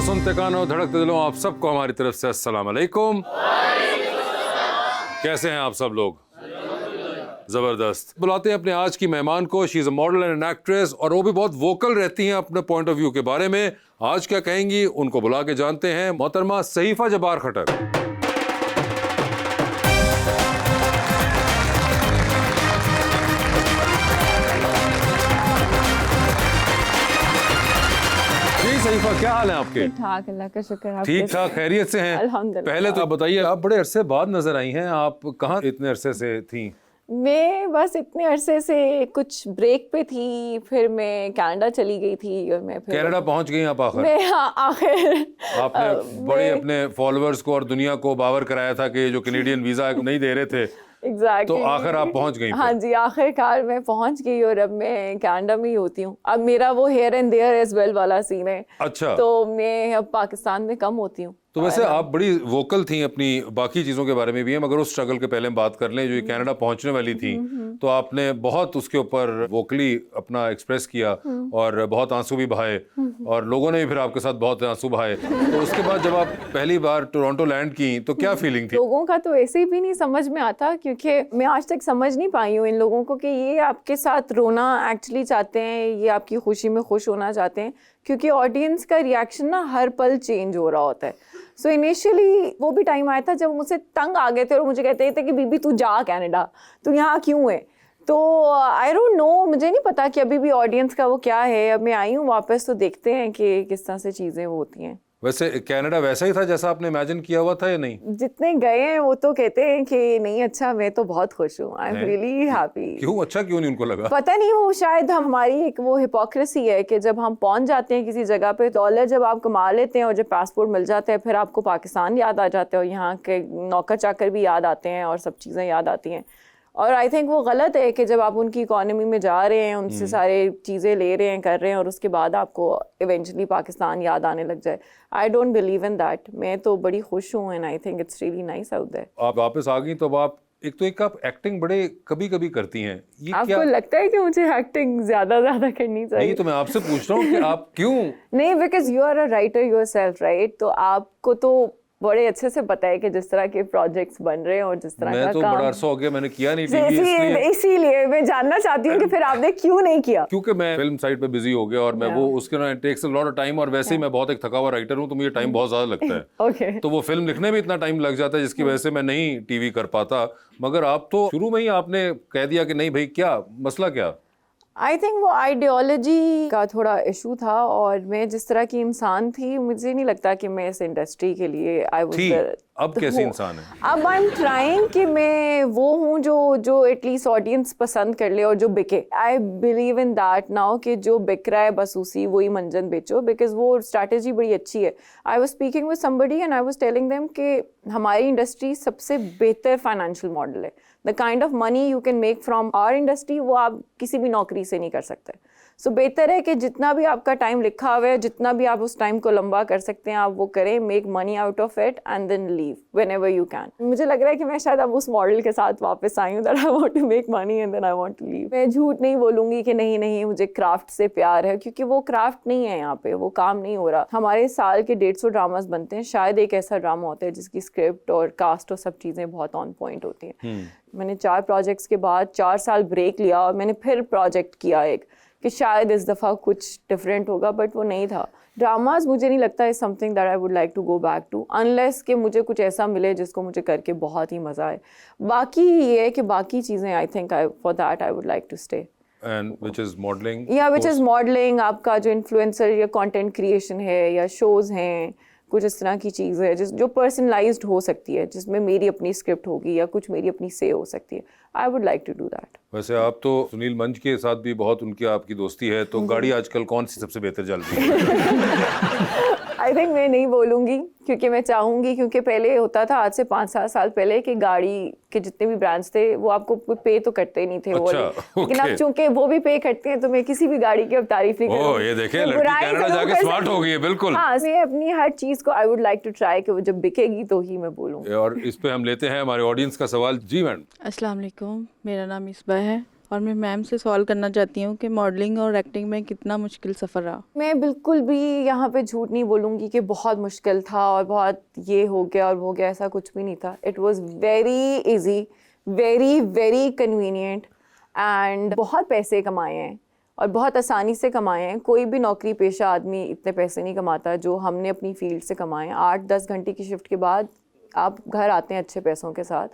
सुनते कानों धड़कते दिलों, आप सबको हमारी तरफ से अस्सलाम वालेकुम। कैसे हैं आप सब लोग? जबरदस्त। बुलाते हैं अपने आज की मेहमान को। She is a model and an actress, और वो भी बहुत वोकल रहती हैं अपने पॉइंट ऑफ व्यू के बारे में। आज क्या कहेंगी उनको बुला के जानते हैं। मोहतरमा सहीफा जब्बार खट्टर। सहीफा, क्या हाल है आपके? ठीक ठाक, अल्लाह का शुक्र। आप ठीक ठाक, खैरियत से हैं? अल्हम्दुलिल्लाह। पहले तो आप बताइए, आप बड़े अरसे बाद नजर आई हैं। आप कहाँ इतने अरसे से थी? मैं बस इतने अरसे से कुछ ब्रेक पे थी, फिर मैं कनाडा चली गई थी और मैं फिर कनाडा पहुंच गई आप आखिर? मैं हाँ आखिर आपने बड़े अपने फॉलोअर्स को और दुनिया को बावर कराया था कि जो कैनेडियन वीजा नहीं दे रहे थे। Exactly. तो आखिर आप पहुंच गई? हाँ जी, आखिरकार मैं पहुंच गई और अब मैं कनाडा में ही होती हूँ। अब मेरा वो here and there as well वाला सीन है। अच्छा। तो मैं अब पाकिस्तान में कम होती हूँ। तो वैसे आप बड़ी वोकल थी अपनी बाकी चीज़ों के बारे में भी है, मगर उस स्ट्रगल के पहले हम बात कर लें। जो ये कनाडा पहुंचने वाली थी, तो आपने बहुत उसके ऊपर वोकली अपना एक्सप्रेस किया और बहुत आंसू भी बहाए, और लोगों ने भी फिर आपके साथ बहुत आंसू बहाए। तो उसके बाद जब आप पहली बार टोरंटो लैंड की, तो क्या फीलिंग थी? लोगों का तो ऐसे भी नहीं समझ में आता, क्योंकि मैं आज तक समझ नहीं पाई हूँ इन लोगों को कि ये आपके साथ रोना एक्चुअली चाहते हैं, ये आपकी खुशी में खुश होना चाहते हैं, क्योंकि ऑडियंस का रिएक्शन ना हर पल चेंज हो रहा होता है। सो इनिशियली वो भी टाइम आया था जब मुझसे तंग आ गए थे और मुझे कहते थे कि बीबी तू जा कनाडा, तू यहाँ क्यों है? तो आई डोंट नो, मुझे नहीं पता कि अभी भी ऑडियंस का वो क्या है। अब मैं आई हूँ वापस, तो देखते हैं कि किस तरह से चीज़ें वो होती हैं। वैसे कनाडा वैसा ही था जैसा आपने इमेजिन किया हुआ था या नहीं? जितने गए हैं वो तो कहते हैं कि नहीं अच्छा, मैं तो बहुत खुश हूँ। I am really happy. क्यों? अच्छा क्यों नहीं उनको लगा? पता नहीं, वो शायद हमारी एक वो हिपोक्रेसी है कि जब हम पहुंच जाते हैं किसी जगह पे, डॉलर जब आप कमा लेते हैं और जब पासपोर्ट मिल जाता है, फिर आपको पाकिस्तान याद आ जाता है और यहाँ के नौकर चाकर भी याद आते हैं और सब चीज़ें याद आती हैं। और आई थिंक वो गलत है कि जब आप उनकी इकोनॉमी में जा रहे हैं, उनसे सारे चीज़ें ले रहे हैं, कर रहे हैं, और उसके बाद आपको इवेंचुअली पाकिस्तान याद आने लग जाए। I don't believe in that. मैं तो बड़ी खुश हूँ and I think it's really nice out there. आप वापस आ गई, तो अब आप एक आप एक्टिंग बड़े कभी कभी करती हैं। ये आपको क्या लगता है कि मुझे एक्टिंग ज्यादा करनी चाहिए? नहीं, तो मैं आपसे पूछ रहा हूँ कि आप क्यों? नहीं, because you are a writer yourself, right? तो आपको तो बड़े अच्छे से पता है कि जिस तरह के प्रोजेक्ट्स बन रहे हैं और जिस तरह मैं का तो काम, बड़ा अरसा हो गया मैंने किया नहीं टीवी, इसीलिए मैं जानना चाहती हूँ कि फिर आपने क्यों नहीं किया? क्योंकि मैं फिल्म साइड पे बिजी हो गया और मैं वो उसके ना takes a lot of time, और वैसे ही मैं बहुत एक थका हुआ राइटर हूँ, तो मुझे टाइम बहुत ज्यादा लगता है। ओके। तो वो फिल्म लिखने में इतना टाइम लग जाता है जिसकी वजह से मैं नहीं टीवी कर पाता। मगर आप तो शुरू में ही आपने कह दिया कि नहीं भाई, क्या मसला क्या? आई थिंक वो आइडियोलॉजी का थोड़ा इशू था, और मैं जिस तरह की इंसान थी, मुझे नहीं लगता कि मैं इस इंडस्ट्री के लिए आई वाज। अब कैसी इंसान है? अब आई एम ट्राइंग कि मैं वो हूँ जो एटलीस्ट ऑडियंस पसंद कर ले और जो बिके। I believe in that now कि जो बिक रहा है बस उसी वही मंजन बेचो, बिकॉज वो स्ट्रैटेजी बड़ी अच्छी है। I was speaking with somebody and I was telling them कि हमारी इंडस्ट्री सबसे बेहतर फाइनेंशियल मॉडल है। The kind of money you can make from our industry, वो आप किसी भी नौकरी से नहीं कर सकते। सो बेहतर है कि जितना भी आपका टाइम लिखा हुआ है, जितना भी आप उस टाइम को लंबा कर सकते हैं, आप वो करें, make money out of it and then leave whenever you can. मुझे लग रहा है कि मैं शायद अब उस मॉडल के साथ वापस आई हूँ, that I want to make money and then I want to leave. मैं झूठ नहीं बोलूँगी कि नहीं मुझे क्राफ्ट से प्यार है, क्योंकि वो क्राफ्ट नहीं है, यहाँ पे वो काम नहीं हो रहा। हमारे साल के 150 ड्रामास बनते हैं, शायद एक ऐसा ड्रामा होता है जिसकी स्क्रिप्ट और कास्ट और सब चीज़ें बहुत ऑन पॉइंट होती हैं। मैंने 4 प्रोजेक्ट्स के बाद 4 साल ब्रेक लिया और मैंने फिर प्रोजेक्ट किया एक, कि शायद इस दफ़ा कुछ डिफरेंट होगा, बट वो नहीं था। ड्रामाज मुझे नहीं लगता is something that I would like to go back to, unless कि मुझे कुछ ऐसा मिले जिसको मुझे करके बहुत ही मज़ा आए। बाकी ये है कि बाकी चीज़ें I think for that I would like to stay. And which is modeling? या which is modeling, आपका जो इन्फ्लुएंसर या कंटेंट क्रिएशन है या शोज़ हैं, कुछ इस तरह की चीज़ है जो पर्सनलाइज्ड हो सकती है, जिसमें मेरी अपनी स्क्रिप्ट होगी या कुछ मेरी अपनी से हो सकती है। I would like to do that. वैसे आप तो सुनील मंच के साथ भी बहुत उनकी आपकी दोस्ती है, तो गाड़ी आजकल कौन सी सबसे बेहतर चल रही है? आई थिंक मैं नहीं बोलूँगी, क्योंकि मैं चाहूँगी, क्योंकि पहले होता था आज से 5-7 साल पहले कि गाड़ी के जितने भी ब्रांड्स थे वो आपको पे तो करते नहीं थे। अच्छा, लेकिन अब चूंकि वो भी पे करते हैं, तो मैं किसी भी गाड़ी की अब तारीफ नहीं करूँगी। ये देखें, लड़की कनाडा जाके स्मार्ट हो गई है। बिल्कुल। हाँ, मैं अपनी हर चीज़ को I would like to try कि वो जब बिकेगी तो ही मैं बोलूँ। और इस पे हम लेते हैं हमारे ऑडियंस का सवाल। जी मैडम। अस्सलाम वालेकुम, मेरा नाम इस्बा है और मैं मैम से सवाल करना चाहती हूँ कि मॉडलिंग और एक्टिंग में कितना मुश्किल सफ़र रहा। मैं बिल्कुल भी यहाँ पे झूठ नहीं बोलूँगी कि बहुत मुश्किल था और बहुत ये हो गया और वो गया, ऐसा कुछ भी नहीं था। It was very easy, very very convenient and बहुत पैसे कमाए हैं और बहुत आसानी से कमाए हैं। कोई भी नौकरी पेशा आदमी इतने पैसे नहीं कमाता जो हमने अपनी फील्ड से कमाए हैं। 8-10 घंटे की शिफ्ट के बाद आप घर आते हैं अच्छे पैसों के साथ।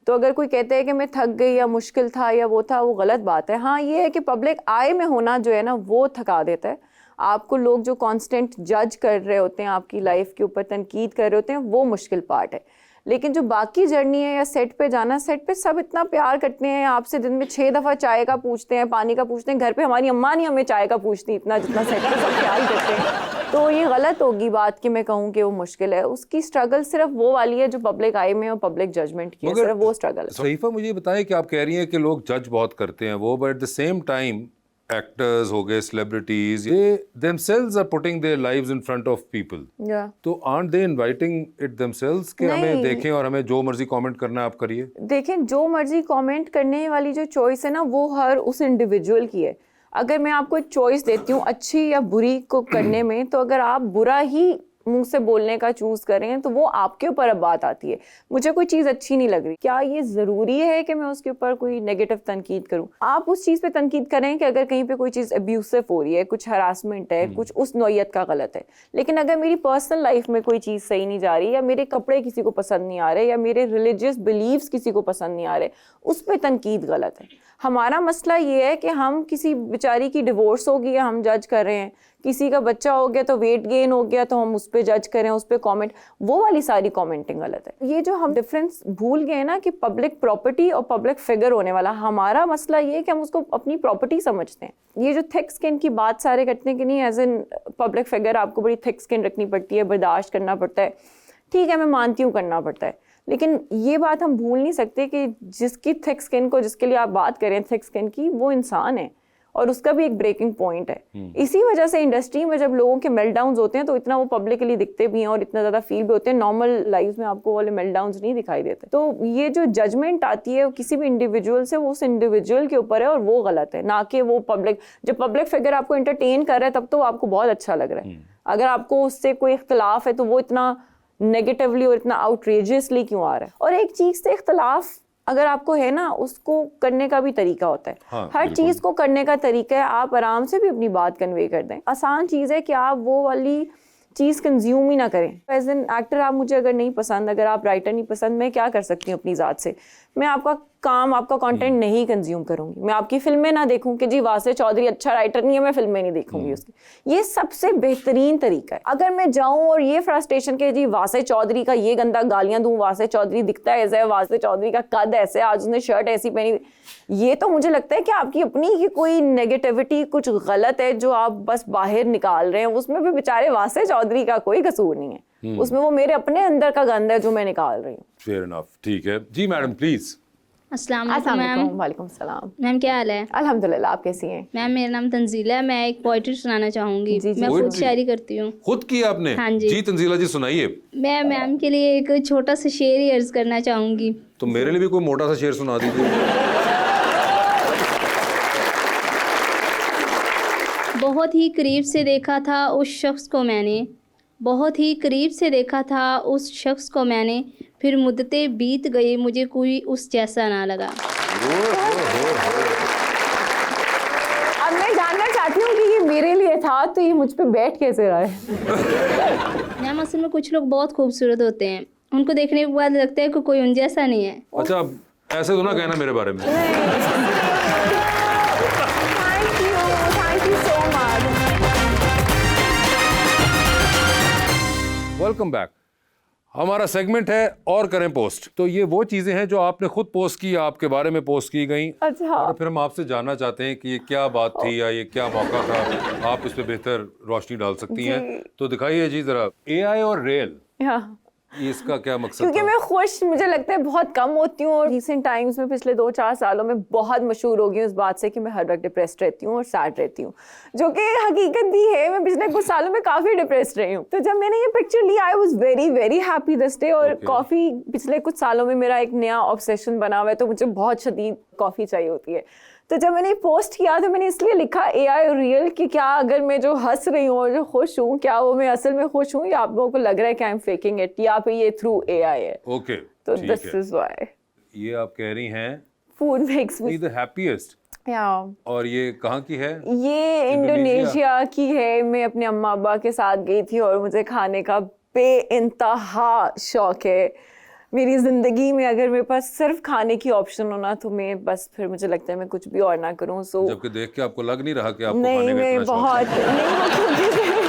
तो अगर कोई कहते हैं कि मैं थक गई या मुश्किल था या वो था, वो गलत बात है। हाँ, ये है कि पब्लिक आई में होना जो है ना वो थका देता है आपको। लोग जो कांस्टेंट जज कर रहे होते हैं, आपकी लाइफ के ऊपर तनकीद कर रहे होते हैं, वो मुश्किल पार्ट है। लेकिन जो बाकी जर्नी है या सेट पे जाना, सेट पे सब इतना प्यार करते हैं आपसे, दिन में 6 दफ़ा चाय का पूछते हैं, पानी का पूछते हैं। घर पे हमारी अम्मा नहीं हमें चाय का पूछती इतना जितना सेट पे सब प्यार करते हैं। तो ये गलत होगी बात कि मैं कहूँ कि वो मुश्किल है। उसकी स्ट्रगल सिर्फ वो वाली है जो पब्लिक आई में और पब्लिक जजमेंट की है, सिर्फ वो स्ट्रगल है। सहीफा, मुझे ये बताएं कि आप कह रही हैं कि लोग जज बहुत करते हैं वो, but at the same time actors हो गए, सेलिब्रिटीज, ये themselves are putting their lives in front of people. तो aren't they inviting it themselves कि हमें देखें और हमें जो मर्जी कमेंट करना है आप करिए? देखें, जो मर्जी कमेंट करने वाली जो चॉइस है ना वो हर उस इंडिविजुअल की है। अगर मैं आपको एक चॉइस देती हूँ अच्छी या बुरी को करने में, तो अगर आप बुरा ही मुंह से बोलने का चूज करें तो वो आपके ऊपर अब बात आती है। मुझे कोई चीज़ अच्छी नहीं लग रही, क्या ये ज़रूरी है कि मैं उसके ऊपर कोई नेगेटिव तनकीद करूं? आप उस चीज़ पे तनकीद करें कि अगर कहीं पे कोई चीज़ अब्यूसिव हो रही है, कुछ हरासमेंट है, कुछ उस नौइयत का गलत है। लेकिन अगर मेरी पर्सनल लाइफ में कोई चीज़ सही नहीं जा रही, या मेरे कपड़े किसी को पसंद नहीं आ रहे, या मेरे रिलीजियस बिलीव्स किसी को पसंद नहीं आ रहे, उस पर तनकीद गलत है। हमारा मसला ये है कि हम किसी बेचारी की डिवोर्स हो गई है, हम जज कर रहे हैं। किसी का बच्चा हो गया तो वेट गेन हो गया तो हम उस पर जज करें, उस पर कमेंट, वो वाली सारी कमेंटिंग गलत है। ये जो हम डिफरेंस भूल गए ना कि पब्लिक प्रॉपर्टी और पब्लिक फिगर होने वाला, हमारा मसला ये है कि हम उसको अपनी प्रॉपर्टी समझते हैं। ये जो थिक स्किन की बात सारे करते हैं कि नहीं, एज एन पब्लिक फिगर आपको बड़ी थिक स्किन रखनी पड़ती है, बर्दाश्त करना पड़ता है। ठीक है, मैं मानती हूँ करना पड़ता है, लेकिन ये बात हम भूल नहीं सकते कि जिसकी थिक स्किन को, जिसके लिए आप बात करें थिक स्किन की, वो इंसान है और उसका भी एक ब्रेकिंग पॉइंट है। इसी वजह से इंडस्ट्री में जब लोगों के मेल्टडाउन्स होते हैं तो इतना वो पब्लिकली दिखते भी हैं और इतना ज़्यादा फील भी होते हैं। नॉर्मल लाइफ में आपको वाले मेल्टडाउन्स नहीं दिखाई देते। तो ये जो जजमेंट आती है किसी भी इंडिविजुअल से, वो उस इंडिविजुअल के ऊपर है और वो गलत है, ना कि वो पब्लिक। जब पब्लिक फिगर आपको एंटरटेन कर रहा है तब तो आपको बहुत अच्छा लग रहा है। अगर आपको उससे कोई इख्तलाफ है तो वो इतना नेगेटिवली और इतना आउटरेजियसली क्यों आ रहा है? और एक चीज़ से इख्तलाफ अगर आपको है ना, उसको करने का भी तरीका होता है। हाँ, हर चीज़ को करने का तरीका है। आप आराम से भी अपनी बात कन्वे कर दें। आसान चीज़ है कि आप वो वाली चीज़ कंज्यूम ही ना करें। एज एन एक्टर आप मुझे अगर नहीं पसंद, अगर आप राइटर नहीं पसंद, मैं क्या कर सकती हूँ अपनी ज़ात से? मैं आपका काम, आपका कंटेंट नहीं कंज्यूम करूंगी। मैं आपकी फिल्में ना देखूं कि जी वासे चौधरी अच्छा राइटर नहीं है, मैं फिल्में नहीं देखूंगी उसकी। ये सबसे बेहतरीन तरीका है। अगर मैं जाऊं और ये फ्रस्ट्रेशन के जी वासे चौधरी का ये गंदा गालियां दूं, वासे चौधरी दिखता है ऐसे, वासे चौधरी का कद ऐसे, आज उसने शर्ट ऐसी पहनी, ये तो मुझे लगता है कि आपकी अपनी की कोई नेगेटिविटी कुछ गलत है जो आप बस बाहर निकाल रहे हैं। उसमें भी बेचारे वासे चौधरी का कोई कसूर नहीं है, उसमें वो मेरे अपने अंदर का गंद है जो मैं निकाल रही हूँ। फेयर इनफ, ठीक है जी। Madam please. अस्सलाम वालेकुम मैम। वालेकुम सलाम मैम क्या हाल है? अल्हम्दुलिल्लाह, आप कैसी हैं? मैम मेरा नाम तंजीला है, मैं एक पोइट्री सुनाना चाहूँगी। जी, जी। मैं खुद Poetry? शायरी करती हूँ। खुद की आपने? हाँ जी। जी तंजीला जी सुनाइए। मैं मैम के लिए एक छोटा सा शेर ही अर्ज करना चाहूँगी। तो मेरे लिए भी कोई मोटा सा शेर सुना दीजिए। बहुत ही करीब से देखा था उस शख्स को मैंने, बहुत ही करीब से देखा था उस शख्स को मैंने, फिर मुद्दतें बीत गई मुझे कोई उस जैसा ना लगा। अब मैं जानना चाहती हूँ कि ये मेरे लिए था तो ये मुझ पे बैठ कैसे रहा है? मैम असल में कुछ लोग बहुत खूबसूरत होते हैं, उनको देखने के बाद लगता है कि कोई उन जैसा नहीं है। अच्छा, अब ऐसे तो ना कहना मेरे बारे में। Thank you so much. Welcome back. हमारा सेगमेंट है और करें पोस्ट। तो ये वो चीजें हैं जो आपने खुद पोस्ट की, आपके बारे में पोस्ट की गई। अच्छा। और फिर हम आपसे जानना चाहते हैं कि ये क्या बात थी या ये क्या मौका था, आप इस पे बेहतर रोशनी डाल सकती हैं। तो दिखाइए जी जरा, एआई और रियल, इसका क्या मकसद क्योंकि था? मैं खुश, मुझे लगता है बहुत कम होती हूँ और रिसेंट टाइम्स में पिछले 2-4 सालों में बहुत मशहूर हो गई हूँ इस बात से कि मैं हर वक्त डिप्रेस्ड रहती हूँ और सैड रहती हूँ, जो कि हकीकत भी है। मैं पिछले कुछ सालों में काफ़ी डिप्रेस्ड रही हूँ। तो जब मैंने ये पिक्चर ली, I was very very happy this day. और कॉफ़ी पिछले कुछ सालों में मेरा एक नया ऑब्सेशन बना हुआ है, तो मुझे बहुत शदीद कॉफ़ी चाहिए होती है। तो जब मैंने पोस्ट किया तो मैंने इसलिए लिखा AI रियल कि क्या अगर मैं जो हंस रही हूँ और जो खुश हूँ क्या वो मैं असल में खुश हूँ या आप लोगों को लग रहा है कि आई एम फेकिंग इट या फिर ये थ्रू AI है। ओके, तो ठीक दिस है। इज व्हाई ये आप कह रही हैं food makes me the happiest, या और ये कहाँ की है? ये इंडोनेशिया की है। मैं अपने अम्मा अब्बा के साथ गई थी और मुझे खाने का बेइंतहा शौक है। मेरी ज़िंदगी में अगर मेरे पास सिर्फ खाने की ऑप्शन हो ना तो मैं बस फिर मुझे लगता है मैं कुछ भी और ना करूं। सो जबकि देख के आपको लग नहीं रहा कि आपको नहीं, खाने का मैं इतना शौक है। बहुत नहीं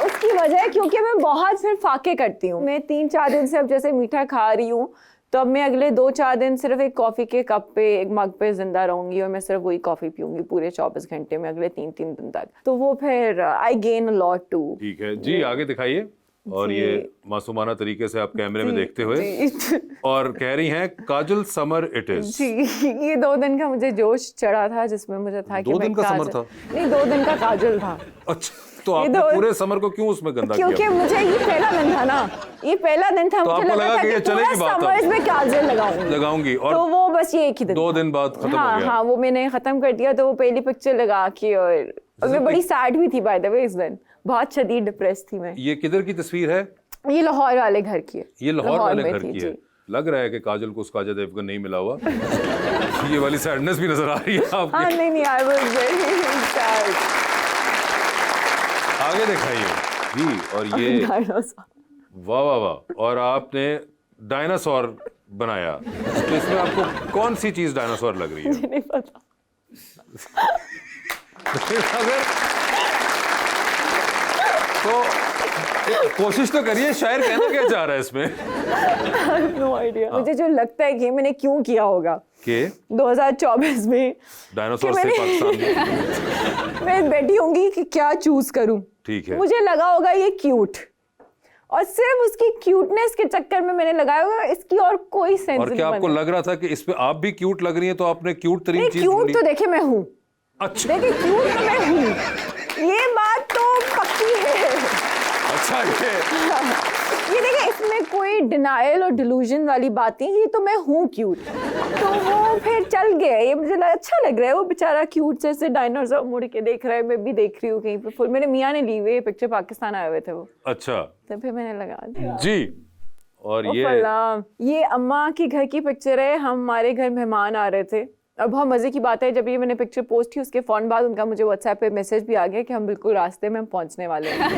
उसकी वजह है क्योंकि मैं बहुत फिर फाके करती हूँ। मैं 3-4 दिन से अब जैसे मीठा खा रही हूँ तो अब मैं अगले 2-4 दिन सिर्फ एक कॉफ़ी के कप पे एक मग पे जिंदा रहूंगी और मैं सिर्फ वही कॉफ़ी पीऊंगी पूरे 24 घंटे में अगले 3-3 दिन तक। तो वो फिर I gain a lot too. ठीक है जी, आगे दिखाइए। और जी। ये मासूमाना तरीके से आप कैमरे में देखते हुए जी। और कह रही हैं काजल समर इट इज। जी, ये 2 दिन का मुझे जोश चढ़ा था जिसमें मुझे था कि 2 मैं दिन का समर था? नहीं, 2 दिन का काजल था। अच्छा, तो आपने पूरे समर को क्यों उसमें गंदा क्योंकि किया? मुझे ये पहला दिन था ना, ये पहला दिन था। तो मुझे आपको लगा लगा था कि ये कि पूरा चलेगी बात अब? समर में काजल लगाऊंगी और तो वो बस ये एक ही दिन 2 था। दिन बाद खत्म हो हाँ गया। हाँ, वो मैंने खत्म कर दिया। तो वो पहली पिक्चर लगा के और मैं बड़ी सैड भी थी बाय द वे इस दिन, बहुत शदीद डिप्रेस थी मैं। ये किधर की तस्वीर है? ये लाहौर वाले घर की है। ये लाहौर वाले में घर थी, की जी। है। लग रहा है कि काजल को उसका अजय देवगन नहीं मिला हुआ। ये वाली सैडनेस भी नजर आ रही है आपके। हाँ नहीं, आई वाज वेरी सैड। आगे दिखाइए जी। और ये वाह वाह वाह, और आपने डायनासोर बनाया। तो इसमें आपको कौन सी चीज डायनासोर लग रही है? नहीं पता। अगर तो कोशिश तो करिए, शायर कहना क्या चाह रहा है इसमें? No idea. मुझे जो लगता है कि मैंने क्यों किया होगा कि 2024 में डायनासोर कि से मैंने- पाकिस्तान। मैं बैठी होंगी कि क्या चूज करूं। ठीक है। मुझे लगा होगा ये क्यूट, और सिर्फ उसकी क्यूटनेस के चक्कर में मैंने लगाया होगा। इसकी और कोई सेंस और नहीं क्या आपको बनेगा। लग रहा था कि इस पे आप भी क्यूट लग रही हैं, तो आपने क्यूट तरीन नहीं, चीज क्यूट ढूंढी? तो देखे मैं हूँ। अच्छा देखिए क्यूट तो मैं हूँ, ये बात तो पक्की है। अच्छा, ये देखिए, इसमें कोई डिनायल और डिलूजन वाली बात नहीं, ये तो मैं हूँ क्यूट। तो वो फिर चल गया। ये मुझे अच्छा लग रहा है। वो बेचारा क्यूट से ऐसे डायनासोर मुड़ के देख रहा है, मैं भी देख रही हूँ कहीं पे। फुल मेरे मियाँ ने ली हुई पिक्चर, पाकिस्तान आए हुए थे वो, अच्छा तो फिर मैंने लगा दिया। जी। और ओ ये फला, ये अम्मा की घर की पिक्चर है। हमारे घर मेहमान आ रहे थे और बहुत मजे की बात है, जब ये मैंने पिक्चर पोस्ट की उसके फौरन बाद उनका मुझे व्हाट्सएप पे मैसेज भी आ गया कि हम बिल्कुल रास्ते में हम पहुंचने वाले हैं।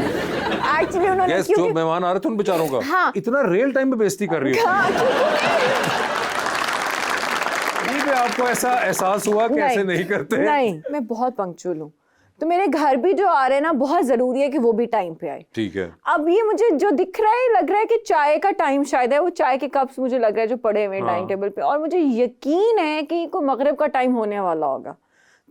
एक्चुअली उन्होंने गेस्ट जो मेहमान आ रहे थे उन बेचारों का हाँ। इतना रियल टाइम में बेइज्जती कर रही हो। हाँ, नहीं पे आपको ऐसा एहसास हुआ कि ऐसे नहीं करते? नहीं, मैं बहुत पंक्चुअल हूँ, तो मेरे घर भी जो आ रहे हैं ना, बहुत जरूरी है कि वो भी टाइम पे आए। ठीक है। अब ये मुझे जो दिख रहा है, लग रहा है कि चाय का टाइम शायद है। वो चाय के कप्स मुझे लग रहा है जो पड़े हुए डाइनिंग टेबल पे, और मुझे यकीन है कि कोई मगरिब का टाइम होने वाला होगा।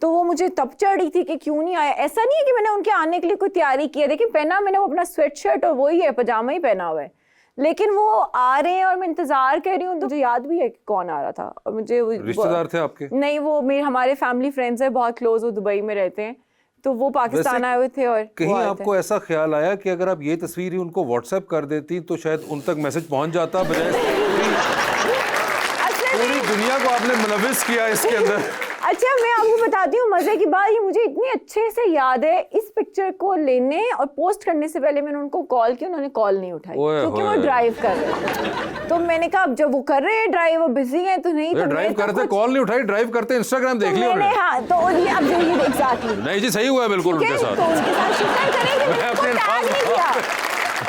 तो वो मुझे तब चढ़ी थी कि क्यों नहीं आया। ऐसा नहीं है कि मैंने उनके आने के लिए कोई तैयारी की है। देखिए पहना मैंने वो अपना स्वेट शर्ट और वही है, पजामा ही पहना हुआ है, लेकिन वो आ रहे हैं और मैं इंतजार कर रही हूँ। तो मुझे याद भी है कि कौन आ रहा था। और मुझे रिश्तेदार थे आपके? नहीं, वो मेरे हमारे फैमिली फ्रेंड्स है, बहुत क्लोज, वो दुबई में रहते हैं। तो वो पाकिस्तान आए हुए थे और कहीं आपको ऐसा ख्याल आया कि अगर आप ये तस्वीर ही उनको व्हाट्सएप कर देती तो शायद उन तक मैसेज पहुंच जाता, बजाय पूरी दुनिया को आपने मुलविस किया इसके अंदर? अच्छा, मैं आपको बताती हूँ मजे की बात। ये मुझे इतनी अच्छे से याद है, इस पिक्चर को लेने और पोस्ट करने से पहले मैंने उनको कॉल की, उन्होंने कॉल नहीं उठाई क्योंकि वो ड्राइव कर रहे थे। तो मैंने कहा अब जब वो कर रहे हैं ड्राइव, वो बिजी हैं तो नहीं, तो ड्राइव करते कॉल नहीं उठाई, ड्राइव करते इंस्टाग्राम देख लिया मैंने। हाँ, तो ये अब देखिए एग्जैक्टली। नहीं जी, सही हुआ है बिल्कुल उनके साथ। तो उनके साथ शुक्र करें कि मैंने उनको टैग नहीं किया।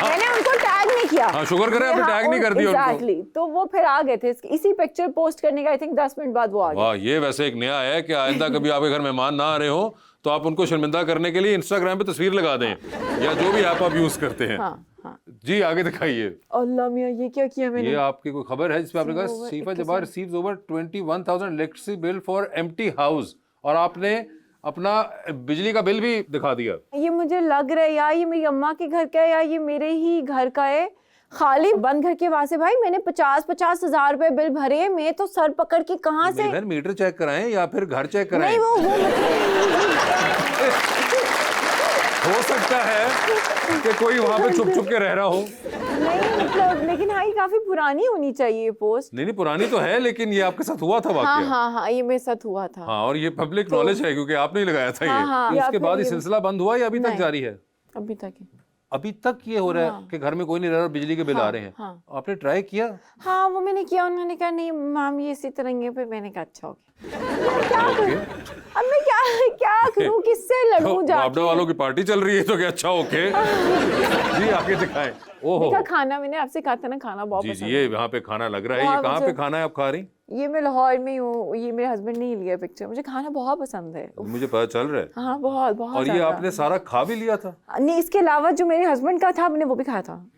मैंने उनको टैग नहीं किया। हाँ, शुक्र करें आपने टैग नहीं कर दिया उनको। एग्जैक्टली। तो वो फिर आ गए थे इसी पिक्चर पोस्ट करने का, आई थिंक 10 मिनट बाद वो आ गए। वाह, ये वैसे एक नया है कि आइंदा कभी आपके घर मेहमान ना आ रहे हो तो आप उनको शर्मिंदा करने के लिए इंस्टाग्राम पे तस्वीर लगा दें, या जो भी ऐप आप यूज करते हैं। हाँ हाँ। जी आगे दिखाइए। अल्लाह मियां, ये क्या किया मैंने? ये आपकी कोई खबर है जिसपे आपने कहा सीफा जबार receives over 21,000 electricity bill for empty house, और आपने अपना बिजली का बिल भी दिखा दिया। ये मुझे लग रहा है यार ये मेरी अम्मा के घर का है या ये मेरे ही घर का है। खाली बंद घर के वास्ते भाई मैंने 50-50 हजार रुपए बिल भरे हैं। मैं तो सर पकड़ के कहाँ से? बहन मीटर चेक कराएं या फिर घर चेक कराएं? नहीं, वो हो सकता है कि कोई वहां पे छुप छुप के रह रहा हो? नहीं मतलब, लेकिन हाँ ये काफी पुरानी होनी चाहिए पोस्ट। नहीं पुरानी तो है, लेकिन ये आपके साथ हुआ था हाँ वाकया? हाँ हाँ, ये मेरे साथ हुआ था। हाँ, और ये पब्लिक नॉलेज है क्योंकि आपने ही लगाया था ये। हाँ, ये या उसके फिर बाद ये ये- सिलसिला बंद हुआ या अभी तक नहीं। जारी है? अभी तक है। अभी तक ये हो रहा है कि घर में कोई नहीं रह रहा और बिजली के बिल आ रहे हैं? हाँ। आपने ट्राई किया? हाँ वो मैंने किया, उन्होंने कहा नहीं मैम ये इसी तरह पे, मैंने कहा अच्छा हो गया। क्या करूं? अब मैं क्या करूं, किससे लड़ूं बापडा जाके? वालों की पार्टी चल रही है तो क्या अच्छा ओके। जी आगे दिखाएं। ओहो देखा खाना, मैंने आपसे कहा था ना खाना बहुत जी पसंद जी, ये यहाँ पे खाना लग रहा है। ये बहुत कहाँ पे मुझे- खाना है आप खा रही? ये मैं लाहौर में ही हूँ, ये मेरे हस्बैंड ने ही लिया पिक्चर। मुझे खाना बहुत पसंद है। मुझे पता चल रहा है। हाँ बहुत बहुत और ये ज्यादा। आपने सारा खा भी लिया था? नहीं, इसके अलावा जो मेरे हस्बैंड का था मैंने वो भी खाया था।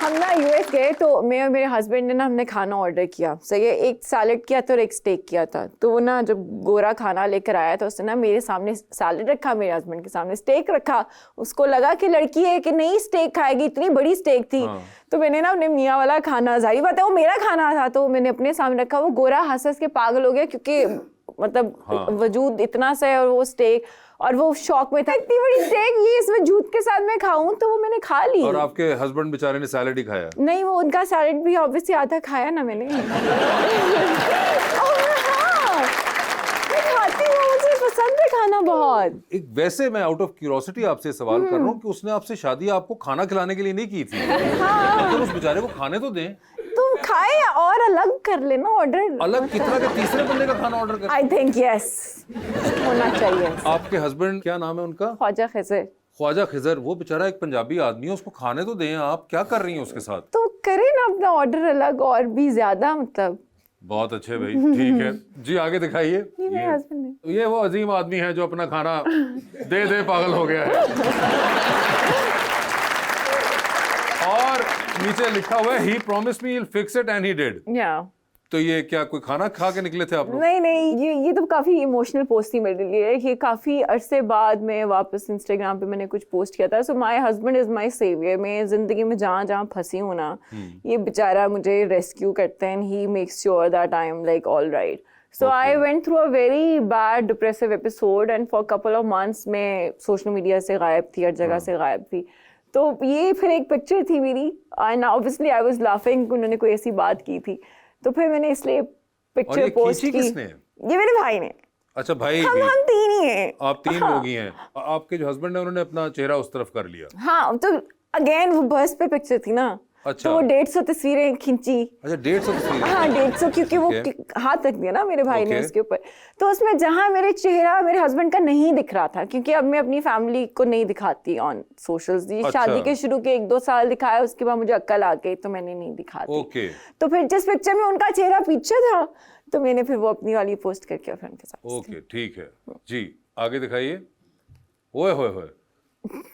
हम ना यूएस गए तो मैं और मेरे हस्बैंड ने ना, हमने खाना ऑर्डर किया। सही है, एक सैलेड किया था और एक स्टेक किया था। तो वो ना जब गोरा खाना लेकर आया तो उसने ना मेरे सामने सैलेड रखा, मेरे हस्बैंड के सामने स्टेक रखा। उसको लगा कि लड़की है कि नहीं स्टेक खाएगी, इतनी बड़ी स्टेक थी। तो मैंने ना अपने मियाँ वाला खाना, जाहिर बात है वो मेरा खाना था, तो मैंने अपने सामने रखा। वो गोरा हंस हंस के पागल हो गया क्योंकि मतलब वजूद इतना सा है और वो स्टेक, और वो शौक में था इतनी बड़ी स्टेक, ये इस वजूद के साथ मैं खाऊं, तो वो मैंने खा ली। और आपके हस्बैंड बेचारे ने सैलेड ही खाया? नहीं, वो उनका सैलेड भी ऑब्वियसली आधा खाया ना मैंने। और हाँ, मैं खाती हूँ, मुझे पसंद है खाना बहुत। एक वैसे मैं आउट ऑफ क्यूरियोसिटी आपसे सवाल कर रहा हूँ कि उसने आपसे शादी आपको खाना खिलाने के लिए नहीं की थी, तो उस बेचारे को खाने तो दें। तुम खाए या और अलग कर लेना ऑर्डर। अलग कितना के तीसरे बंदे का खाना ऑर्डर कर? आई थिंक यस, होना चाहिए। आपके हस्बैंड क्या नाम है उनका? ख्वाजा खिज़र। ख्वाजा खिजर, वो बेचारा एक पंजाबी आदमी है, उसको खाने तो दें। आप क्या कर रही हैं उसके साथ? तो करें ना अपना ऑर्डर अलग और भी ज्यादा, मतलब। बहुत अच्छे भाई, ठीक है जी, आगे दिखाइए। ये मेरे हस्बैंड है। ये वो अजीम आदमी है जो अपना खाना दे दे पागल हो गया है। और नीचे लिखा हुआ है, he promised me he'll fix it and he did। या तो ये क्या कोई खाना खा के निकले थे आप लोग? नहीं, ये तो काफ़ी इमोशनल पोस्ट थी मेरे लिए। ये काफ़ी अरसे बाद मैं वापस इंस्टाग्राम पे मैंने कुछ पोस्ट किया था। So my husband is my saviour. मैं ज़िंदगी में जहाँ जहाँ फंसी हूँ ना, ये बेचारा मुझे रेस्क्यू करते हैं। He makes sure that I am like all right. So I went through a very bad depressive episode and for a couple of months मैं सोशल मीडिया से गायब थी, हर जगह से गायब थी। तो ये फिर एक पिक्चर थी मेरी and obviously I was laughing, उन्होंने कोई ऐसी बात की थी, तो फिर मैंने इसलिए पिक्चर पोस्ट की। किसने? ये मेरे भाई ने। अच्छा भाई हम भी? तीन ही हैं। आप तीन लोग ही हैं। आपके जो हस्बैंड है उन्होंने अपना चेहरा उस तरफ कर लिया? हाँ, तो अगेन वो बस पे पिक्चर थी ना, अच्छा। तो वो 150 तस्वीरें खींची। अच्छा 150 तस्वीरें? हाँ 150, क्योंकि वो हाथ रख दिया ना मेरे भाई ने उसके ऊपर। तो उसमें जहाँ मेरे चेहरा मेरे हस्बैंड का नहीं दिख रहा था, क्योंकि अब मैं अपनी फैमिली को नहीं दिखाती ऑन सोशल्स। ये शादी के शुरू के 1-2 साल दिखाया, उसके बाद मुझे अक्ल आ गई तो मैंने नहीं दिखाती। ओके। तो फिर जिस पिक्चर में उनका चेहरा पीछे था, तो मैंने फिर वो अपनी वाली पोस्ट करके फ्रेंड के साथ। ओके ठीक है जी, आगे दिखाइए। ओए होए होए,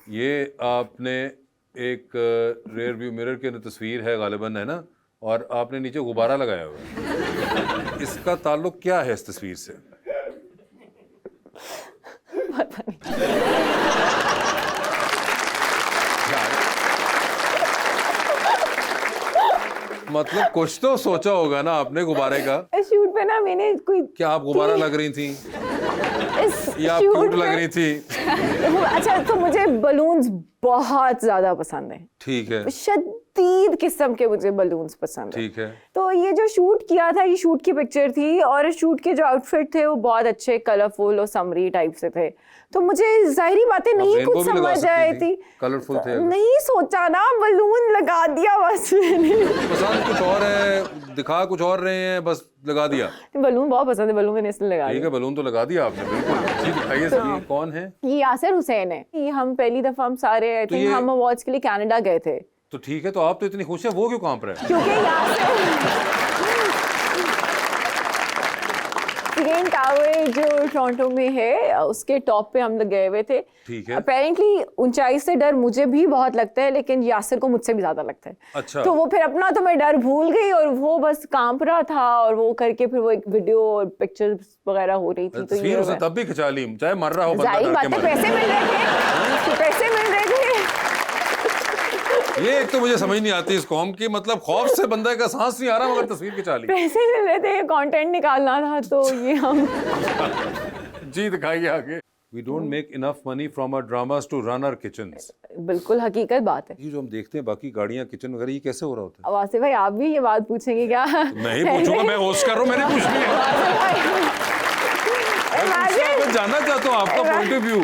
ये आपने एक रेयर व्यू मिरर के अंदर तस्वीर है गालिबन, है ना, और आपने नीचे गुब्बारा लगाया हुआ है। इसका ताल्लुक क्या है इस तस्वीर से? पता नहीं। मतलब कुछ तो सोचा होगा ना आपने गुब्बारे का। शूट पे ना मैंने कोई, क्या आप गुब्बारा लग रही थी इस या आप शूट क्यूट लग पे- रही थी? अच्छा, तो मुझे बलून्स बहुत ज्यादा पसंद है। ठीक है शदीद किस्म के मुझे बलून्स पसंद है। ठीक है। तो ये जो शूट किया था, ये शूट की पिक्चर थी, और शूट के जो आउटफिट थे वो बहुत अच्छे कलरफुल और समरी टाइप से थे। तो मुझे जाहिरी बातें नहीं रेनबो कुछ भी लगा समझ सकती आई थी, थी, कलरफुल थे। नहीं सोचा ना, बलून लगा दिया बस मैंने। पसंद कुछ और है, दिखा कुछ और रहे हैं, बस लगा दिया। बलून बहुत पसंद है, बलून मैंने इसलिए लगा ठीक दिया। है, बलून तो लगा दिया आपने, बिल्कुल। जी दिखाइए ये कौन है? ये यासिर हुसैन है। ये हम पहली दफा हम सारे आई थिंक ये- हम अवार्ड्स के लिए कनाडा गए थे। तो ठीक है, तो आप तो इतनी खुश है, वो क्यों कांप रहा है? क्योंकि यासिर सीएन टावर जो टोरंटो में है, उसके टॉप पे हम लोग गए हुए थे। ठीक है। अपेरेंटली ऊंचाई से डर मुझे भी बहुत लगता है, लेकिन यासिर को मुझसे भी ज्यादा लगता है। अच्छा। तो वो फिर अपना तो मैं डर भूल गई, और वो बस कांप रहा था, और वो करके फिर वो एक वीडियो और पिक्चर्स वगैरह हो रही थी। तो तस्वीर ये उसने तब भी खिंचा ली, चाहे मर रहा हो बंदा, जाहिर डर बात के है, मर। पैसे मिल रहे थे, पैसे मिल रहे थे। ये एक तो मुझे समझ नहीं आती इस कौम की, मतलब खौफ से बंदा का सांस नहीं आ रहा मगर तस्वीर खिंचा ली। पैसे मिल रहे थे, कंटेंट निकालना था, तो ये हम जी दिखाइए आगे। We don't make enough money from our dramas to run our kitchens. बिल्कुल हकीकत बात है। ये जो हम देखते हैं बाकी गाड़ियाँ किचन वगैरह, ये कैसे हो रहा होता है? अब आसिफ भाई आप भी ये बात पूछेंगे क्या? मैं ही पूछूंगा, मैं होस्ट कर रहा हूँ, मैंने पूछ लिया। मैं जानना चाहता हूँ आपका पॉइंट ऑफ व्यू।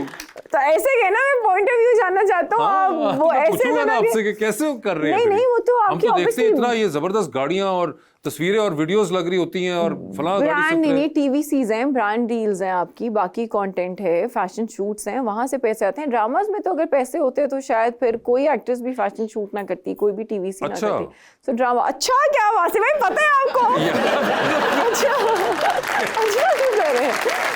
तो ऐसे कहना, मैं पॉइंट ऑफ व्यू जानना चाहता हूँ। आप वो ऐसे पूछूंगा ना आपसे कि कैसे कर रहे हैं? नहीं वो तो हम आपकी तो देखते हैं obviously इतना ये जबरदस्त गाड़ियाँ और तस्वीरें और वीडियोस लग रही होती हैं और फलां गाड़ी ब्रांड सब नहीं, टीवीसीज हैं, ब्रांड डील्स हैं आपकी, बाकी कंटेंट है, फैशन शूट्स हैं, वहां से पैसे आते हैं। ड्रामास में तो अगर पैसे होते तो शायद फिर कोई एक्ट्रेस भी फैशन शूट ना करती, कोई भी टीवीसी ना अच्छा। करती। सो ड्रामा अच्छा क्या वासी भाई पता है आपको? अच्छा क्यों कह रहे हैं?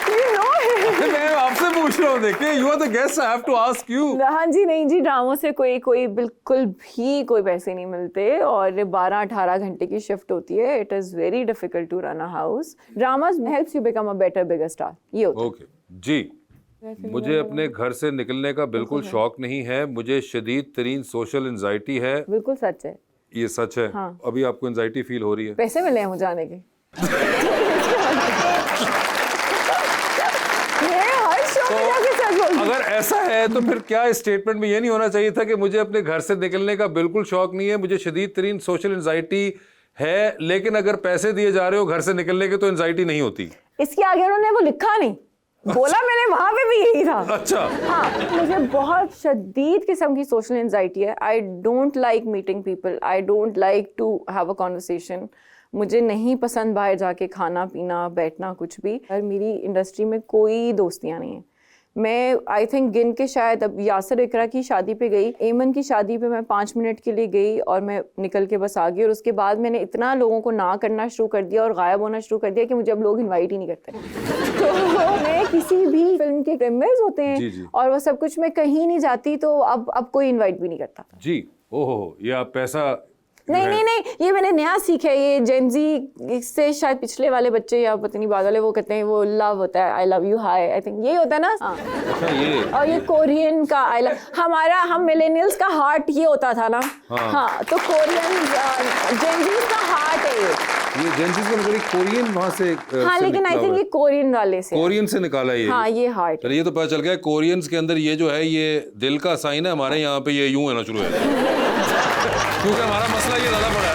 You know it. मैं आपसे पूछ रहा हूँ, देखिए you are the guest, I have to ask you. हाँ जी, नहीं जी, ड्रामों से कोई बिल्कुल भी कोई पैसे नहीं मिलते और 12-18 घंटे की शिफ्ट होती है। It is very difficult to run a house. Dramas helps you become a better bigger star, ये होता है। ओके जी, मुझे अपने घर से निकलने का बिल्कुल शौक नहीं है, मुझे शदीद तरीन सोशल एंजाइटी है। बिल्कुल सच है। ये सच है? हाँ। अभी आपको एंजाइटी फील हो रही है? पैसे मिले हैं मुझे जाने के। मैं हर शो में जाके सच बोलती हूँ। अगर ऐसा है तो फिर क्या इस स्टेटमेंट में ये नहीं होना चाहिए था कि मुझे अपने घर से निकलने का बिल्कुल शौक नहीं है, मुझे शदीद तरीन सोशल एंजाइटी है, लेकिन अगर पैसे दिए जा रहे हो घर से निकलने के तो एंजाइटी नहीं होती? इसके आगे उन्होंने वो लिखा नहीं, बोला मैंने वहां पे भी यही था। अच्छा। हाँ, मुझे बहुत शदीद किस्म की सोशल एंजाइटी है। I don't like meeting people, I don't like to have a conversation. मुझे नहीं पसंद बाहर जाके खाना पीना बैठना कुछ भी। और मेरी इंडस्ट्री में कोई दोस्तियां नहीं है। मैं आई थिंक गिन के शायद अब यासर इकरा की शादी पे गई, एमन की शादी पे मैं 5 मिनट के लिए गई और मैं निकल के बस आ गई। और उसके बाद मैंने इतना लोगों को ना करना शुरू कर दिया और गायब होना शुरू कर दिया कि मुझे अब लोग इनवाइट ही नहीं करते। तो मैं किसी भी फिल्म के प्रीमियर्स होते हैं जी। और वो सब कुछ मैं कहीं नहीं जाती, तो अब कोई इन्वाइट भी नहीं करता। जी, ओहो, ये आप पैसा नहीं, ये मैंने नया सीखा है। ये जेनजी से शायद पिछले वाले बच्चे या पता नहीं बाद वाले, वो कहते हैं वो लव होता है, I love you hi, I think यही होता है ना। हाँ। अच्छा, ये और ये कोरियन का आई लव, हम मिलेनियल्स का हार्ट ये होता था ना। हाँ, तो कोरियन जेनजीज का हार्ट है ये जेंसिस का मतलब कोरियन वहां से हाँ, लेकिन आई थिंक ये कोरियन वाले से, कोरियन से निकाला ये। हाँ, ये हार्ट। चलिए, ये तो पता चल गया कोरियंस के अंदर ये जो है ये दिल का साइन है। हमारे यहाँ पे ये यूं है ना शुरू है क्योंकि हमारा मसला ये ज्यादा बड़ा है।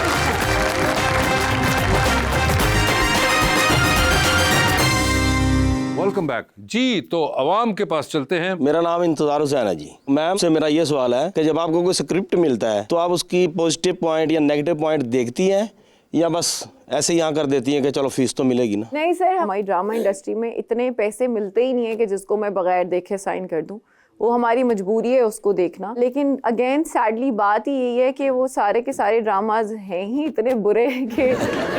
वेलकम बैक जी। तो अवाम के पास चलते हैं। मेरा नाम इंतजार हुसैन है जी। मैम से मेरा ये सवाल है कि जब आपको कोई स्क्रिप्ट मिलता है तो आप उसकी पॉजिटिव पॉइंट या नेगेटिव पॉइंट देखती हैं या बस ऐसे यहाँ कर देती हैं कि चलो फीस तो मिलेगी ना? नहीं सर, हमारी ड्रामा इंडस्ट्री में इतने पैसे मिलते ही नहीं है कि जिसको मैं बगैर देखे साइन कर दूं। वो हमारी मजबूरी है उसको देखना। लेकिन अगेन सैडली बात ही यही है कि वो सारे के सारे ड्रामाज हैं ही इतने बुरे कि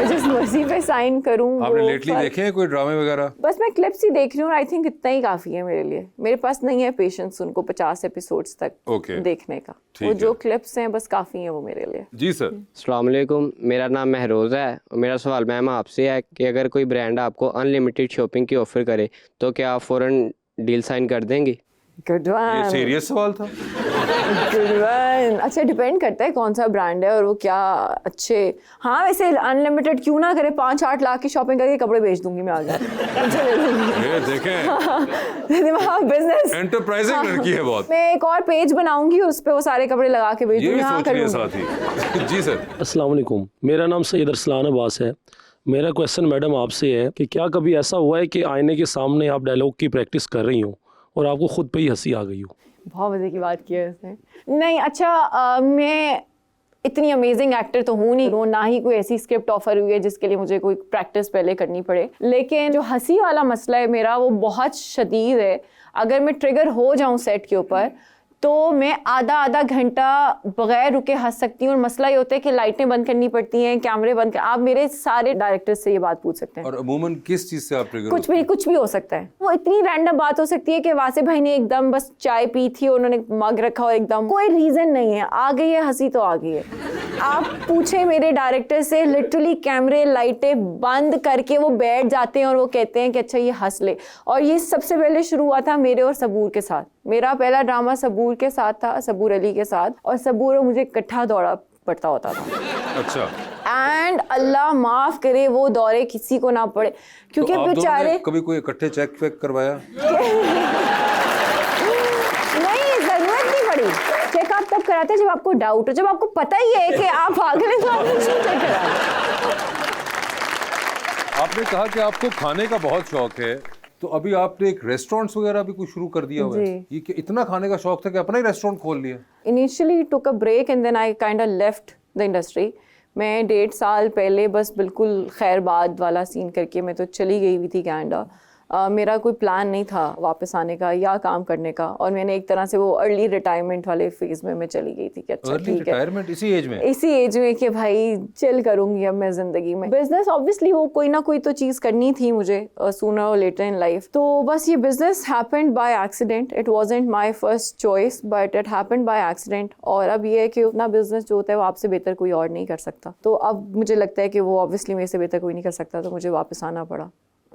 जिस मर्जी पे साइन करूं। आपने लेटली देखे हैं कोई ड्रामे वगैरह? बस मैं क्लिप्स ही देख रही हूँ और आई थिंक इतना ही काफी है मेरे लिए। मेरे पास नहीं है पेशेंस उनको 50 एपिसोड्स तक देखने का। वो जो क्लिप्स हैं बस काफी है वो मेरे लिए। जी सर। अस्सलाम वालेकुम, मेरा नाम महरोज़ है और मेरा सवाल मैम आपसे है कि अगर कोई ब्रांड आपको अनलिमिटेड शॉपिंग की ऑफ़र करे तो क्या आप फ़ौरन डील साइन कर देंगी? गुड ये वन, सीरियस सवाल था। Good one. अच्छा, डिपेंड करता है कौन सा ब्रांड है और वो क्या अच्छे। हाँ, वैसे अनलिमिटेड क्यों ना करे, 5-8 लाख की शॉपिंग करके कपड़े बेच दूंगी मैं आगे। ये देखें, बिजनेस एंटरप्राइजिंग लड़की है बहुत। मैं एक और पेज बनाऊंगी उस पे वो सारे कपड़े लगा के बेच ये दूंगी। भी हाँ, सोच रही है करूंगी। साथ ही। जी सर। अस्सलाम वालेकुम, मेरा नाम सैयद अरसलान अब्बास है। मेरा क्वेश्चन मैडम आपसे है कि क्या कभी ऐसा हुआ है कि आईने के सामने आप डायलॉग की प्रैक्टिस कर रही हो और आपको खुद पे ही हंसी आ गई हो? बहुत मजे की बात की है उसने। नहीं, अच्छा, मैं इतनी अमेजिंग एक्टर तो हूँ नहीं, ना ही कोई ऐसी स्क्रिप्ट ऑफर हुई है जिसके लिए मुझे कोई प्रैक्टिस पहले करनी पड़े। लेकिन जो हंसी वाला मसला है मेरा वो बहुत शदीद है। अगर मैं ट्रिगर हो जाऊँ सेट के ऊपर तो मैं आधा घंटा बगैर रुके हंस सकती हूँ। और मसला ये होता है कि लाइटें बंद करनी पड़ती हैं, कैमरे बंद कर। आप मेरे सारे डायरेक्टर्स से ये बात पूछ सकते हैं। और अमूमन किस चीज से आप ट्रिगर? कुछ भी हो सकता है। वो इतनी रैंडम बात हो सकती है कि वासे भाई ने एकदम बस चाय पी थी, उन्होंने मग रखा और एकदम कोई रीजन नहीं है, आ गई है हंसी तो आ गई है। आप पूछे मेरे डायरेक्टर से, लिटरली कैमरे लाइटें बंद करके वो बैठ जाते हैं और वो कहते हैं कि अच्छा ये हंस ले। और ये सबसे पहले शुरू हुआ था मेरे और सबूर के साथ। मेरा पहला ड्रामा सबूर के साथ था, सबूर अली के साथ, और सबूर और मुझे इकट्ठा दौड़ा पड़ता होता था। अच्छा। एंड अल्लाह माफ करे वो दौरे किसी को ना पड़े, क्योंकि तो आप दोनों ने बेचारे कभी कोई इकट्ठे चेक वेक करवाया? नहीं, जरूरत नहीं पड़ी। चेकअप तब कराते जब आपको डाउट हो, जब आपको पता ही है कि आप पागल हैं तो आप क्यों चेक कराते? आपने कहा कि आपको खाने का बहुत शौक है, तो अभी आपने एक रेस्टोरेंट्स वगैरह भी कुछ शुरू कर दिया हुआ है। जी। ये कि इतना खाने का शौक था कि अपना ही रेस्टोरेंट खोल लिया? Initially took a break and then I kind of left the industry. मैं 1.5 साल पहले बस बिल्कुल खैरबाद वाला सीन करके मैं तो चली गई हुई थी कनाडा। मेरा कोई प्लान नहीं था वापस आने का या काम करने का, और मैंने एक तरह से वो अर्ली रिटायरमेंट वाले फेज में मैं चली गई थी कि अच्छा अर्ली ठीक है, रिटायरमेंट इसी एज में? इसी एज में कि भाई चिल करूंगी अब मैं जिंदगी में। बिजनेस ऑब्वियसली वो कोई ना कोई तो चीज़ करनी थी मुझे सूनर और लेटर इन लाइफ। तो बस ये business happened by accident. It wasn't my first choice but it happened by accident. और अब ये है कि अपना बिजनेस जो होता है वो आपसे बेहतर कोई और नहीं कर सकता। तो अब मुझे लगता है कि वो ऑब्वियसली मेरे से बेहतर कोई नहीं कर सकता, तो मुझे वापस आना पड़ा।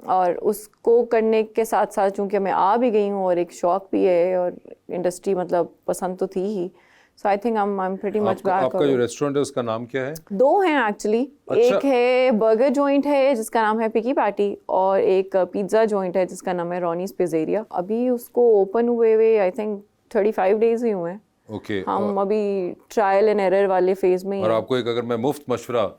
और उसको करने के साथ साथ चूँकि मैं आ भी गई हूँ और एक शौक भी है और इंडस्ट्री मतलब पसंद तो थी ही, so I think I am pretty much back. आपका जो रेस्टोरेंट है उसका नाम क्या है? 2 हैं एक्चुअली। अच्छा। एक है बर्गर जॉइंट है जिसका नाम है पिकी पैटी, और एक पिज्ज़ा जॉइंट है जिसका नाम है रॉनीज पिज़्ज़ेरिया। अभी उसको ओपन हुए आई थिंक 35 डेज ही हुए हैं। ओके। हम अभी ट्रायल एंड एरर वाले फेज में ही और हैं। आपको एक अगर मैं मुफ्त मशवरा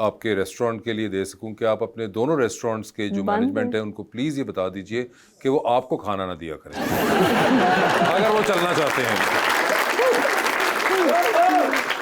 आपके रेस्टोरेंट के लिए दे सकूं कि आप अपने दोनों रेस्टोरेंट्स के जो मैनेजमेंट है उनको प्लीज ये बता दीजिए कि वो आपको खाना ना दिया करें अगर वो चलना चाहते हैं,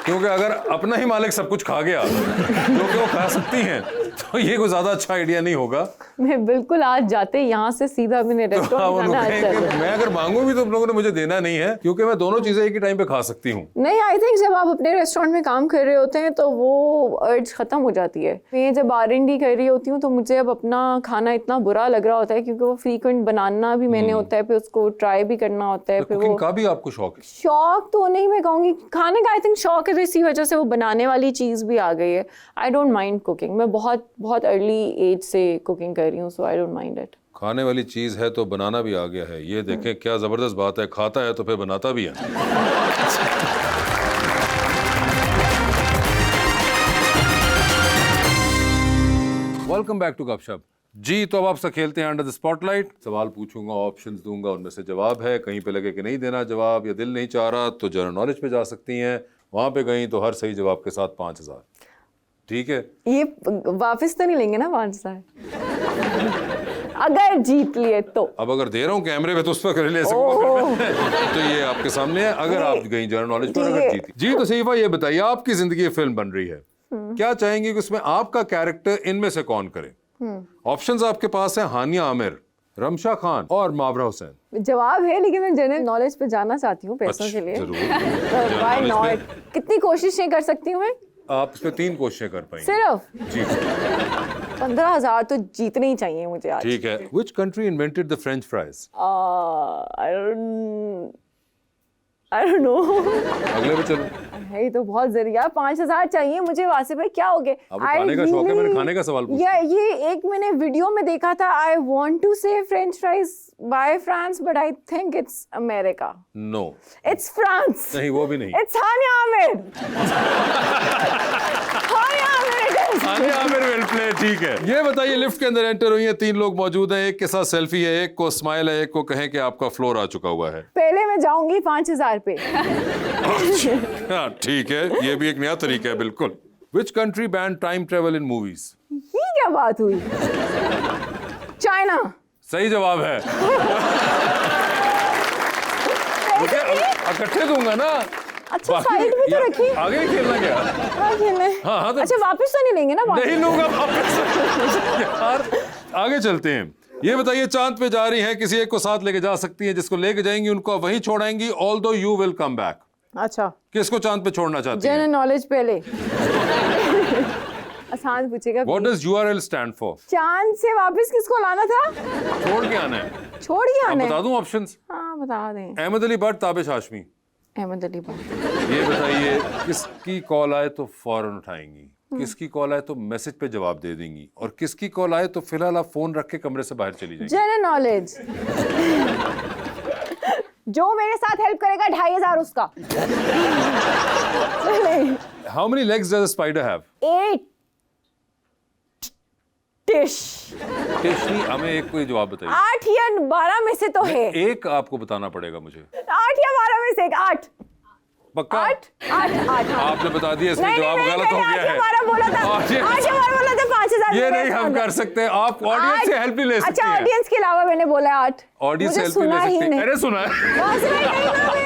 क्योंकि अगर अपना ही मालिक सब कुछ खा गया जो कि वो खा सकती हैं तो ये कोई ज्यादा अच्छा आइडिया नहीं होगा। मैं बिल्कुल आज जाते यहाँ से सीधा मैंने तो आप रेस्टोरेंट उनको खाना कहें अच्छा कि मैं अगर मांगू भी तो तुम लोगों ने मुझे देना नहीं है, क्योंकि मैं दोनों चीजें एक ही टाइम पे खा सकती हूँ। नहीं, आई थिंक जब आप अपने रेस्टोरेंट में काम कर रहे होते हैं तो वो अर्ज खत्म हो जाती है। मैं जब R&D कर रही होती हूँ तो मुझे अब अपना खाना इतना बुरा लग रहा होता है, क्योंकि वो फ्रीक्वेंट बनाना भी मैंने होता है, फिर उसको ट्राई भी करना होता है। फिर कुकिंग वो का भी आपको शौक है? शौक तो नहीं मैं कहूँगी, खाने का आई थिंक शौक है, तो इसी वजह से वो बनाने वाली चीज़ भी आ गई है। I don't mind cooking. मैं बहुत बहुत अर्ली एज से कुकिंग कर रही हूँ, सो आई डोंट माइंड इट। खाने वाली चीज है तो बनाना भी आ गया है। ये देखें क्या जबरदस्त बात है, खाता है तो फिर बनाता भी है। वेलकम बैक टू गपशप जी। तो अब आपसे खेलते हैं अंडर द स्पॉटलाइट। सवाल पूछूंगा, ऑप्शंस दूंगा, उनमें से जवाब है। कहीं पे लगे कि नहीं देना जवाब या दिल नहीं चाह रहा तो जनरल नॉलेज पे जा सकती हैं। वहां पे गई तो हर सही जवाब के साथ 5000। ठीक है? ये वापस तो नहीं लेंगे ना 5000 अगर जीत लिए तो? अब अगर दे रहा हूँ कैमरे पे तो उस पर ले सकूंगा तो ये आपके सामने है। अगर आप गई जनरल नॉलेज पर, अगर जीती जी तो सहीफा ये बताइए, आपकी जिंदगी फिल्म बन रही है, क्या चाहेंगे कि उसमें आपका कैरेक्टर इनमें से कौन करे? ऑप्शंस आपके पास है हानिया आमिर, रमशा खान और मावरा हुसैन। जवाब है, लेकिन मैं जनरल नॉलेज पे जाना चाहती हूँ पैसों के लिए। जरूर। Why not? कितनी कोशिशें कर सकती हूँ मैं? आप इस पे 3 कोशिशें कर पाएंगे सिर्फ जी। 15,000 तो जीतने ही चाहिए मुझे आज। ठीक है। Which country invented the French fries? I don't know। अगले पे चलो। है तो बहुत जरिया। 5,000 चाहिए मुझे वासिफ भाई, क्या हो गए? अब खाने का शौक है, मैंने खाने का सवाल पूछा। ये एक मैंने वीडियो में देखा था। I want to say French fries by France but I think it's America. No, it's France. नहीं वो भी नहीं। It's Hania Aamir. Hania Aamir it is। Hania Aamir well play. ठीक है, ये बताइए, लिफ्ट के अंदर एंटर हुई है, 3 लोग मौजूद हैं, एक के साथ सेल्फी है, एक को स्माइल है, एक को कहें कि आपका फ्लोर आ चुका हुआ है। पहले मैं जाऊंगी 5,000 पे। हाँ, ठीक है, ये भी एक नया तरीका है। बिल्कुल। Which country banned time travel in movies? ये क्या बात हुई? चाइना। सही जवाब है। इकट्ठे दूंगा ना। अच्छा, साइड में तो रखी। आगे नहीं खेलना क्या? हाँ खेलना है। हाँ, तो अच्छा, वापस तो नहीं लेंगे ना? नहीं लूंगा वापस। यार आगे चलते हैं। ये बताइए, चांद पे जा रही हैं, किसी एक को साथ लेके जा सकती हैं, जिसको लेके जाएंगी उनको वहीं छोड़ाएंगी, although you will come back. अच्छा, किसको चांद पे छोड़ना चाहती हैं? जनरल नॉलेज पहले। आसान पूछेगा। What does URL stand for? चांद से वापस किसको लाना था? छोड़ के आना है। छोड़ के अब आना है? बता दूं ऑप्शंस? हाँ बता दें। अहमद अली भट्ट, ताबिश हाशमी। अहमद अली भट्ट। ये बताइए, किसकी कॉल आए तो फौरन उठाएंगी, किसकी कॉल आए तो मैसेज पे जवाब दे देंगी, और किसकी कॉल आए तो फिलहाल आप फोन रख के कमरे से बाहर चली जाएंगी? General knowledge. जो मेरे साथ हेल्प करेगा 2,500 उसका। How many legs does a spider have? 8। टिश। टिश नहीं, हमें एक कोई जवाब बताइए। 8 या 12 में से तो है। एक आपको बताना पड़ेगा मुझे। 8 या 12 में से एक। 8 पक्का? 8 8 आपने बता दिया, इसमें जवाब गलत हो गया है। 8 बोला था, 8 या 12 बोला था। 5000 ये नहीं हम कर सकते, आप ऑडियंस से हेल्प भी ले सकते अच्छा, हैं। ऑडियंस के अलावा मैंने बोला 8। ऑडियंस से हेल्प भी ले सकते हैं। अरे सुना है।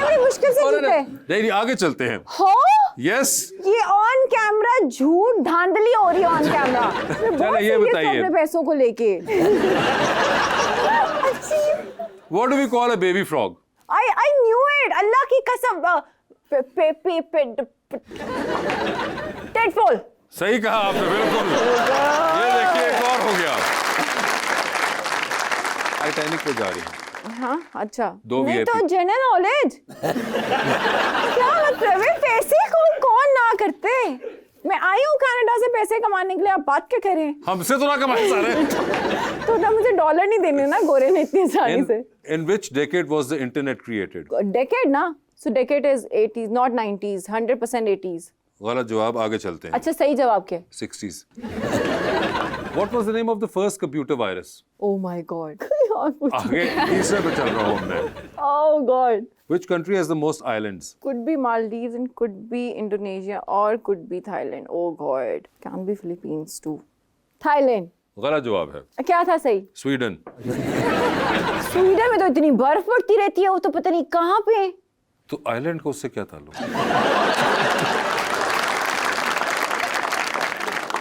बड़ी मुश्किल से जीते। नहीं, आगे चलते हैं। हो यस, ये ऑन कैमरा झूठ धांधली हो रही है ऑन कैमरा। चलो ये बताइए, अपने पैसों को लेके। What do we call a baby frog? I knew it, Allah की कसम। टेडपोल। सही कहा आपने, बिल्कुल। ये देखिए, एक और हो गया। टाइटैनिक पे जा रही है। हाँ, अच्छा। 2 नहीं VIP। तो जनरल नॉलेज। क्या मतलब है? पैसे कौन ना करते? मैं आई हूँ कनाडा से पैसे कमाने के लिए, आप बात क्या करें? हमसे तो ना कमाए सारे। तो ना मुझे डॉलर नहीं देने ना गोरे ने इतनी आसानी से। In which decade was the internet created? Decade ना, सो decade is 80s not 90s, 100% 80s। गलत जवाब, आगे चलते हैं। अच्छा, सही जवाब क्या? 60s. What was the name of the first computer virus? Oh my God. आगे तीसरे पे चल रहा हूँ मैं। ओह God. Which country has the most islands? Could be Maldives and could be Indonesia or could be Thailand. Oh God. Can be Philippines too. Thailand. गलत जवाब है क्या था सही? स्वीडन। स्वीडन में तो इतनी बर्फ पड़ती रहती है, वो तो पता नहीं कहाँ पे। तो आइलैंड को उससे क्या ताल्लुक?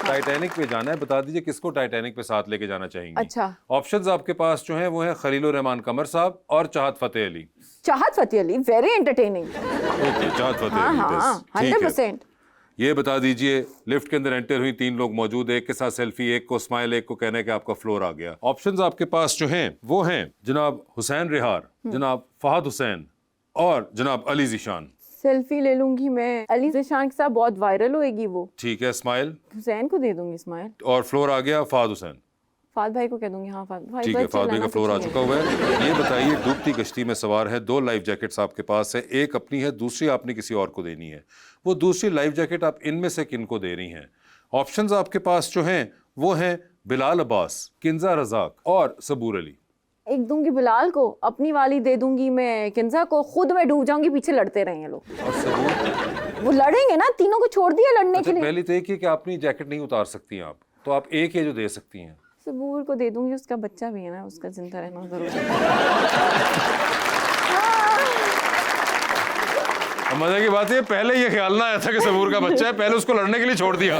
टाइटैनिक पे जाना है, बता दीजिए किसको टाइटैनिक पे साथ लेके जाना चाहेंगे? अच्छा। ऑप्शंस आपके पास जो हैं वो हैं खलीलुर रहमान कमर साहब और चाहत फतेह अली। चाहत Fateh Ali, very entertaining. Okay, चाहत फतेह हाँ अली, हाँ, बस, ठीक है। 100%। ये बता दीजिए, लिफ्ट के अंदर एंटर हुई 3 लोग मौजूद, एक के साथ सेल्फी, एक को स्माइल, एक को कहने कि आपका फ्लोर आ गया। ऑप्शंस आपके पास जो हैं वो हैं जनाब हुसैन रिहार, जनाब फहद हुसैन और जनाब अली ज़ीशान। सेल्फी ले लूंगी मैं, अली ज़ीशान के साथ बहुत वायरल होएगी वो। ठीक है, स्माइल हुसैन को दे दूंगी स्माइल। और फ्लोर आ गया फहद हुसैन। फाद भाई को कह दूंगी। हाँ, फाद भाई। ठीक है, फाद भाई का फ्लोर आ चुका हुआ है। ये बताइए, डूबती कश्ती में सवार है, 2 लाइफ जैकेट्स आपके पास है, एक अपनी है, दूसरी आपने किसी और को देनी है। वो दूसरी लाइफ जैकेट आप इनमें से किन को दे रही हैं? ऑप्शंस आपके पास जो हैं वो हैं बिलाल अब्बास, किंजा रजाक और सबूर अली। एक दूंगी बिलाल को, अपनी वाली दे दूंगी मैं किंजा को, खुद मैं डूब जाऊंगी, पीछे लड़ते रहेंगे लोग। और सबूर? वो लड़ेंगे ना, तीनों को छोड़ दिया लड़ने अच्छा, के लिए। पहली तो एक ही कि अपनी जैकेट नहीं उतार सकती हैं आप, तो आप एक है जो दे सकती हैं। सबूर को दे दूंगी, उसका बच्चा भी है ना, उसका जिंदा रहना जरूरी है। मजे की बात है, पहले ये ख्याल ना आया था कि सबूर का बच्चा है, पहले उसको लड़ने के लिए छोड़ दिया।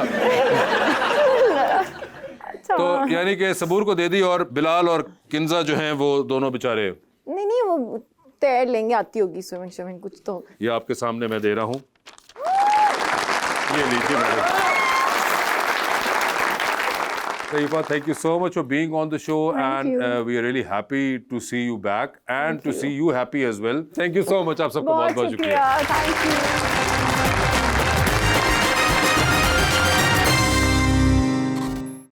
अच्छा। तो यानी कि सबूर को दे दी और बिलाल और किंजा जो हैं वो दोनों बेचारे। नहीं, वो तैर लेंगे, आती होगी स्विमिंग कुछ तो। ये आपके सामने मैं दे रहा हूँ, ये लीजिए madam. Taifa, thank you so much for being on the show, and we are really happy to see you back and to see you happy as well. Thank you so much. आप सबको बहुत बहुत शुक्रिया। Thank you.